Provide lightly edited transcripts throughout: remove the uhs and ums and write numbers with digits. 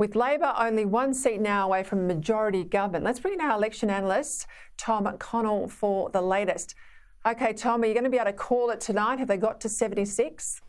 With Labor only one seat now away from majority government, let's bring in our election analyst, Tom Connell, for the latest. OK, Tom, are you going to be able to call it tonight? Have they got to 76?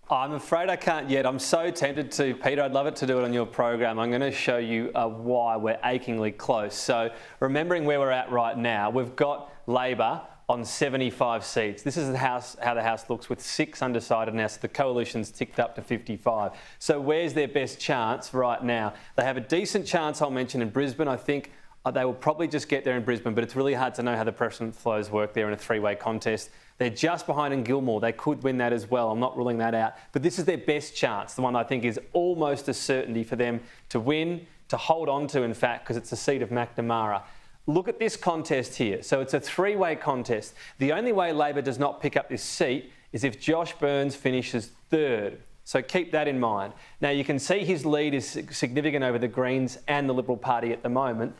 I'm afraid I can't yet. I'm so tempted to, Peter. I'd love it to do it on your program. I'm going to show you why we're achingly close. So remembering where we're at right now, we've got Labor on 75 seats. This is how the House looks with 6 undecided now, so the coalition's ticked up to 55. So where's their best chance right now? They have a decent chance, I'll mention, in Brisbane. I think they will probably just get there in Brisbane, but it's really hard to know how the preference flows work there in a 3-way contest. They're just behind in Gilmore. They could win that as well. I'm not ruling that out. But this is their best chance, the one I think is almost a certainty for them to win, to hold on to, in fact, because it's a seat of Macnamara. Look at this contest here. So it's a 3-way contest. The only way Labor does not pick up this seat is if Josh Burns finishes 3rd. So keep that in mind. Now, you can see his lead is significant over the Greens and the Liberal Party at the moment.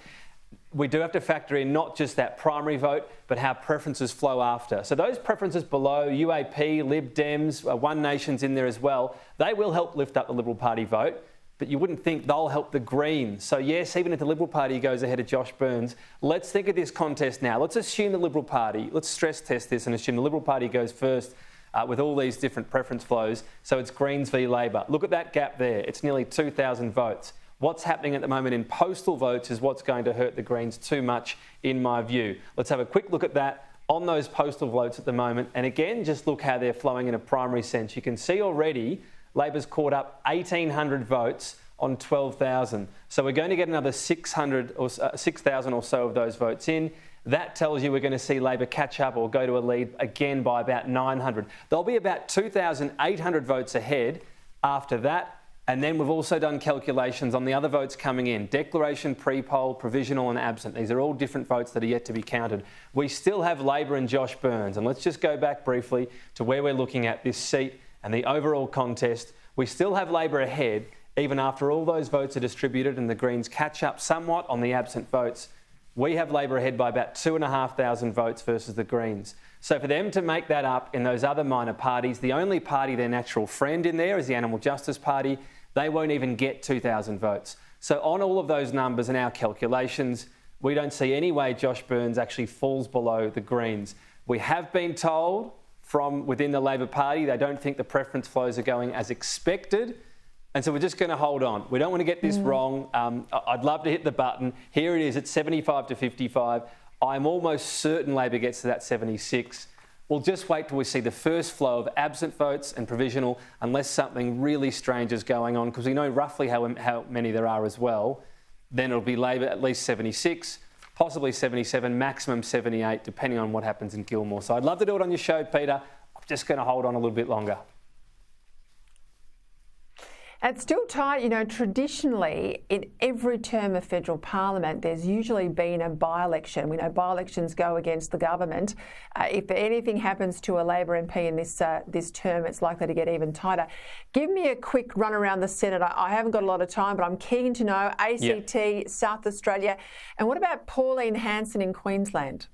We do have to factor in not just that primary vote, but how preferences flow after. So those preferences below, UAP, Lib Dems, One Nation's in there as well, they will help lift up the Liberal Party vote. But you wouldn't think they'll help the Greens. So yes, even if the Liberal Party goes ahead of Josh Burns, let's think of this contest now. Let's assume the Liberal Party, let's stress test this and assume the Liberal Party goes first with all these different preference flows. So it's Greens v Labor. Look at that gap there. It's nearly 2,000 votes. What's happening at the moment in postal votes is what's going to hurt the Greens too much, in my view. Let's have a quick look at that on those postal votes at the moment. And again, just look how they're flowing in a primary sense. You can see already Labor's caught up 1,800 votes on 12,000. So we're going to get another 6,000 or so of those votes in. That tells you we're going to see Labor catch up or go to a lead again by about 900. There'll be about 2,800 votes ahead after that. And then we've also done calculations on the other votes coming in. Declaration, pre-poll, provisional and absent. These are all different votes that are yet to be counted. We still have Labor and Josh Burns. And let's just go back briefly to where we're looking at this seat and the overall contest. We still have Labor ahead, even after all those votes are distributed and the Greens catch up somewhat on the absent votes. We have Labor ahead by about 2,500 votes versus the Greens. So for them to make that up in those other minor parties, the only party their natural friend in there is the Animal Justice Party. They won't even get 2,000 votes. So on all of those numbers and our calculations, we don't see any way Josh Burns actually falls below the Greens. We have been told from within the Labor Party they don't think the preference flows are going as expected. And so we're just going to hold on. We don't want to get this wrong. I'd love to hit the button. Here it is at 75 to 55. I'm almost certain Labor gets to that 76. We'll just wait till we see the first flow of absent votes and provisional, unless something really strange is going on, because we know roughly how many there are as well. Then it'll be Labor at least 76, possibly 77, maximum 78, depending on what happens in Gilmore. So I'd love to do it on your show, Peter. I'm just going to hold on a little bit longer. It's still tight. You know, traditionally, in every term of federal parliament, there's usually been a by-election. We know by-elections go against the government. If anything happens to a Labor MP in this term, it's likely to get even tighter. Give me a quick run around the Senate. I haven't got a lot of time, but I'm keen to know ACT, South Australia. And what about Pauline Hanson in Queensland?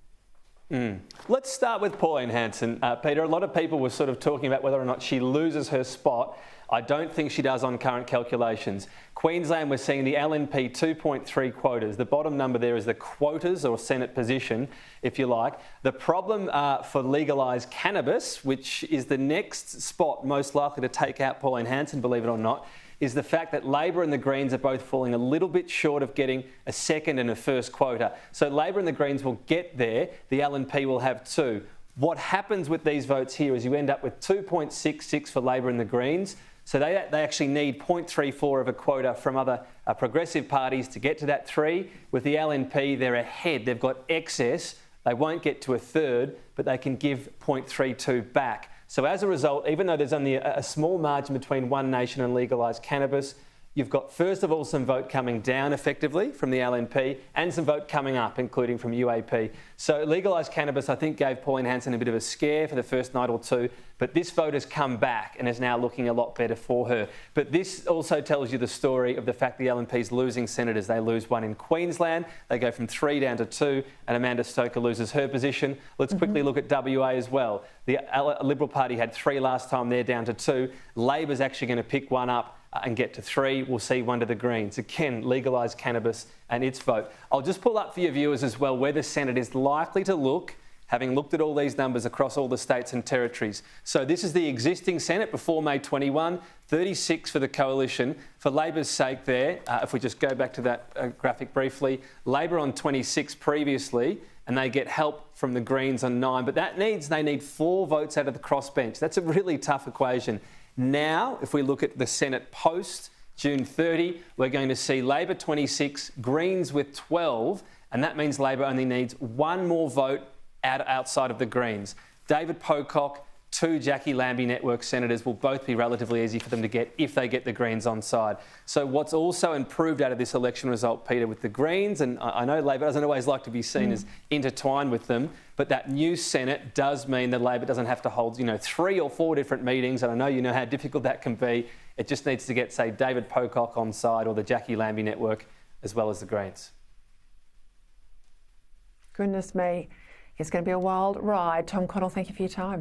Let's start with Pauline Hanson. Peter, a lot of people were sort of talking about whether or not she loses her spot. I don't think she does on current calculations. Queensland, we're seeing the LNP 2.3 quotas. The bottom number there is the quotas or Senate position, if you like. The problem for legalised cannabis, which is the next spot most likely to take out Pauline Hanson, believe it or not, is the fact that Labor and the Greens are both falling a little bit short of getting a second and a first quota. So Labor and the Greens will get there. The LNP will have 2. What happens with these votes here is you end up with 2.66 for Labor and the Greens. So they actually need 0.34 of a quota from other progressive parties to get to that 3. With the LNP, they're ahead. They've got excess. They won't get to a third, but they can give 0.32 back. So as a result, even though there's only a small margin between One Nation and legalised cannabis, you've got, first of all, some vote coming down effectively from the LNP and some vote coming up, including from UAP. So legalised cannabis, I think, gave Pauline Hanson a bit of a scare for the first night or two, but this vote has come back and is now looking a lot better for her. But this also tells you the story of the fact the LNP's losing senators. They lose 1 in Queensland, they go from 3 down to 2, and Amanda Stoker loses her position. Let's quickly look at WA as well. The Liberal Party had 3 last time, they're down to 2. Labor's actually going to pick 1 up. and get to 3. We'll see 1 to the Greens. Again, legalise cannabis and its vote. I'll just pull up for your viewers as well where the Senate is likely to look, having looked at all these numbers across all the states and territories. So this is the existing Senate before May 21, 36 for the coalition. For Labor's sake there, if we just go back to that graphic briefly, Labor on 26 previously, and they get help from the Greens on 9, but that means they need 4 votes out of the crossbench. That's a really tough equation. Now, if we look at the Senate post June 30, we're going to see Labor 26, Greens with 12, and that means Labor only needs 1 more vote outside of the Greens. David Pocock, 2 Jackie Lambie Network senators will both be relatively easy for them to get if they get the Greens on side. So what's also improved out of this election result, Peter, with the Greens, and I know Labor doesn't always like to be seen as intertwined with them, but that new Senate does mean that Labor doesn't have to hold, 3 or 4 different meetings, and I know you know how difficult that can be. It just needs to get, say, David Pocock on side or the Jackie Lambie Network as well as the Greens. Goodness me. It's going to be a wild ride. Tom Connell, thank you for your time.